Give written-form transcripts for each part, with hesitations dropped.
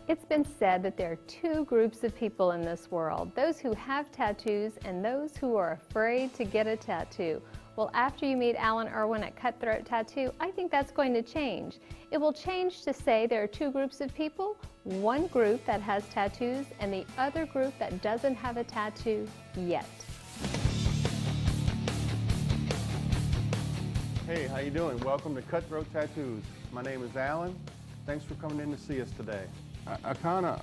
It's been said that there are two groups of people in this world, those who have tattoos and those who are afraid to get a tattoo. Well, after you meet Allan Irwin at Cutthroat Tattoo, I think that's going to change. It will change to say there are two groups of people, one group that has tattoos and the other group that doesn't have a tattoo yet. Hey, how you doing? Welcome to Cutthroat Tattoos. My name is Allan. Thanks for coming in to see us today. I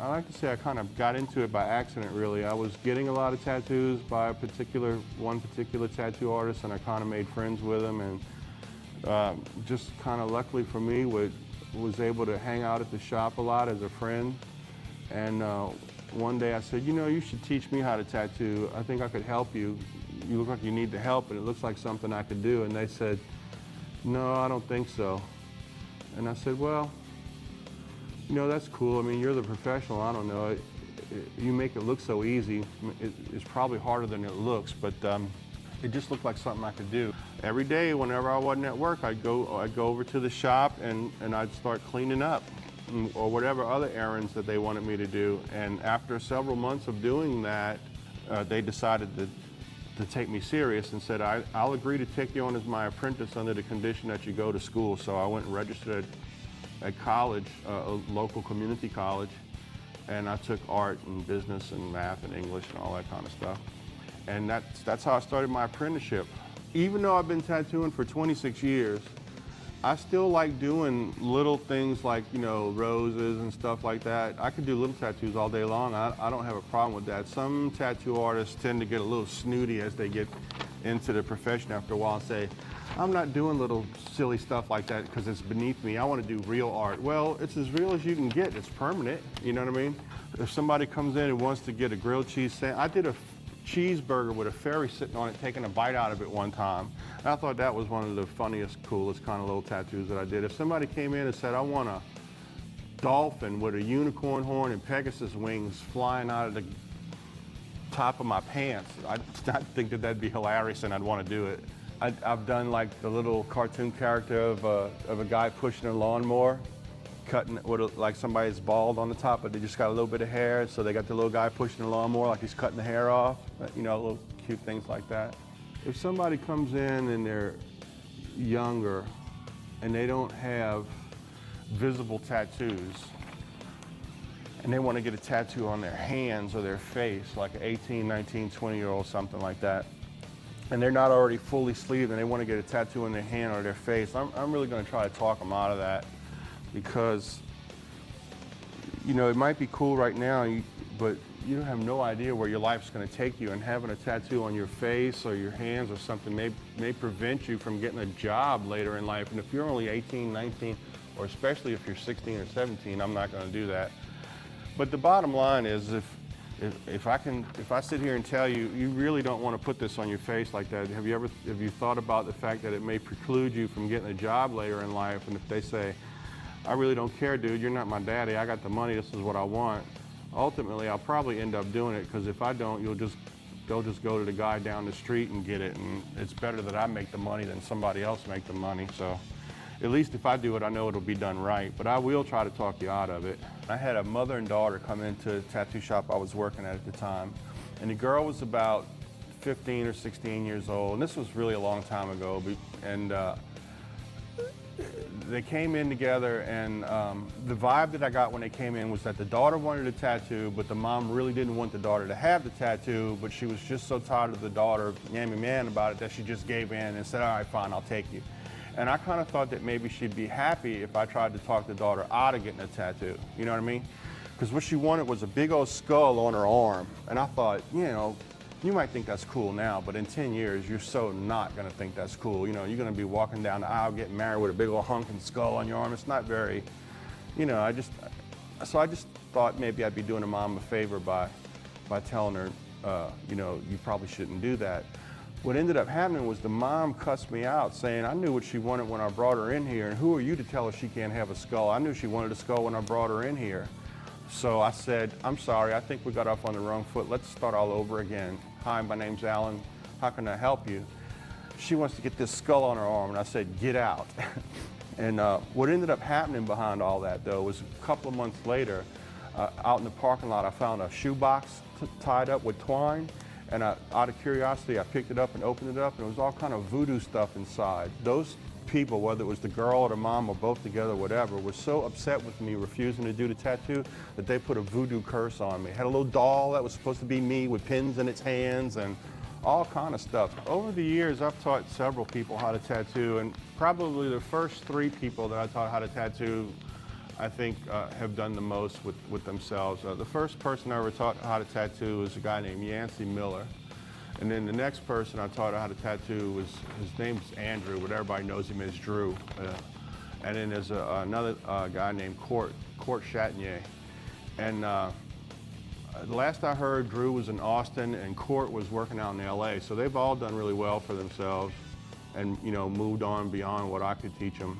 like to say I kind of got into it by accident, really. I was getting a lot of tattoos by one particular tattoo artist, and I kind of made friends with him, and just kind of luckily for me was able to hang out at the shop a lot as a friend. And one day I said, you know, you should teach me how to tattoo. I think I could help you. You look like you need the help, and it looks like something I could do. And they said, no, I don't think so. And I said, well, you know, that's cool. I mean, you're the professional. I don't know. You make it look so easy. It's probably harder than it looks, but it just looked like something I could do. Every day, whenever I wasn't at work, I'd go over to the shop and I'd start cleaning up or whatever other errands that they wanted me to do. And after several months of doing that, they decided to take me serious and said, I'll agree to take you on as my apprentice under the condition that you go to school. So I went and registered at college, a local community college, and I took art and business and math and English and all that kind of stuff. And that's how I started my apprenticeship. Even though I've been tattooing for 26 years, I still like doing little things like, you know, roses and stuff like that. I could do little tattoos all day long. I don't have a problem with that. Some tattoo artists tend to get a little snooty as they get into the profession after a while and say, I'm not doing little silly stuff like that because it's beneath me. I want to do real art. Well, it's as real as you can get. It's permanent, you know what I mean? If somebody comes in and wants to get a grilled cheese sandwich, I did a cheeseburger with a fairy sitting on it, taking a bite out of it one time. And I thought that was one of the funniest, coolest kind of little tattoos that I did. If somebody came in and said, I want a dolphin with a unicorn horn and Pegasus wings flying out of the top of my pants, I'd think that that'd be hilarious and I'd want to do it. I've done like the little cartoon character of a guy pushing a lawnmower, cutting with like somebody's bald on the top, but they just got a little bit of hair, so they got the little guy pushing the lawnmower like he's cutting the hair off. You know, little cute things like that. If somebody comes in and they're younger and they don't have visible tattoos, and they want to get a tattoo on their hands or their face, like an 18, 19, 20-year-old, something like that, and they're not already fully sleeved and they want to get a tattoo on their hand or their face, I'm really going to try to talk them out of that, because, you know, it might be cool right now, but you have no idea where your life's going to take you, and having a tattoo on your face or your hands or something may prevent you from getting a job later in life. And if you're only 18, 19, or especially if you're 16 or 17, I'm not going to do that. But the bottom line is, if I sit here and tell you, you really don't want to put this on your face like that, have you thought about the fact that it may preclude you from getting a job later in life? And if they say, I really don't care, dude, you're not my daddy, I got the money, this is what I want, ultimately I'll probably end up doing it, because if I don't, they'll just go to the guy down the street and get it, and it's better that I make the money than somebody else make the money. So at least if I do it, I know it'll be done right, but I will try to talk you out of it. I had a mother and daughter come into a tattoo shop I was working at the time, and the girl was about 15 or 16 years old, and this was really a long time ago, and they came in together, and the vibe that I got when they came in was that the daughter wanted a tattoo, but the mom really didn't want the daughter to have the tattoo, but she was just so tired of the daughter yamming about it that she just gave in and said, all right, fine, I'll take you. And I kind of thought that maybe she'd be happy if I tried to talk the daughter out of getting a tattoo, you know what I mean? Because what she wanted was a big old skull on her arm, and I thought, you know, you might think that's cool now, but in 10 years, you're so not going to think that's cool. You know, you're going to be walking down the aisle getting married with a big old hunking skull on your arm. It's not very, you know, so I just thought maybe I'd be doing a mom a favor by telling her, you know, you probably shouldn't do that. What ended up happening was the mom cussed me out, saying I knew what she wanted when I brought her in here, and who are you to tell her she can't have a skull? I knew she wanted a skull when I brought her in here. So I said, I'm sorry, I think we got off on the wrong foot. Let's start all over again. Hi, my name's Allan. How can I help you? She wants to get this skull on her arm, and I said, get out. And what ended up happening behind all that, though, was a couple of months later, out in the parking lot, I found a shoebox tied up with twine, and out of curiosity, I picked it up and opened it up, and it was all kind of voodoo stuff inside. Those people, whether it was the girl or the mom or both together, whatever, were so upset with me refusing to do the tattoo that they put a voodoo curse on me. Had a little doll that was supposed to be me with pins in its hands and all kind of stuff. Over the years, I've taught several people how to tattoo, and probably the first 3 people that I taught how to tattoo, I think, have done the most with themselves. The first person I ever taught how to tattoo was a guy named Yancey Miller. And then the next person I taught how to tattoo was, his name's Andrew, but everybody knows him as Drew. And then there's another guy named Court Chatinier. And the last I heard, Drew was in Austin and Court was working out in LA. So they've all done really well for themselves and, you know, moved on beyond what I could teach them.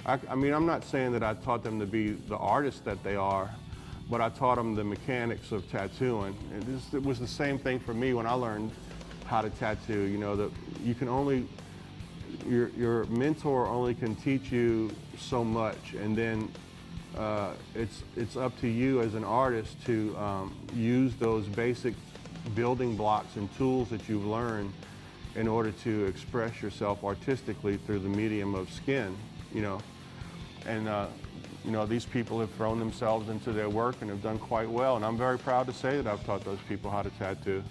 I mean, I'm not saying that I taught them to be the artists that they are, but I taught them the mechanics of tattooing. And it was the same thing for me when I learned how to tattoo. You know, that you can only, your mentor only can teach you so much, and then it's up to you as an artist to use those basic building blocks and tools that you've learned in order to express yourself artistically through the medium of skin, you know. And you know, these people have thrown themselves into their work and have done quite well, and I'm very proud to say that I've taught those people how to tattoo.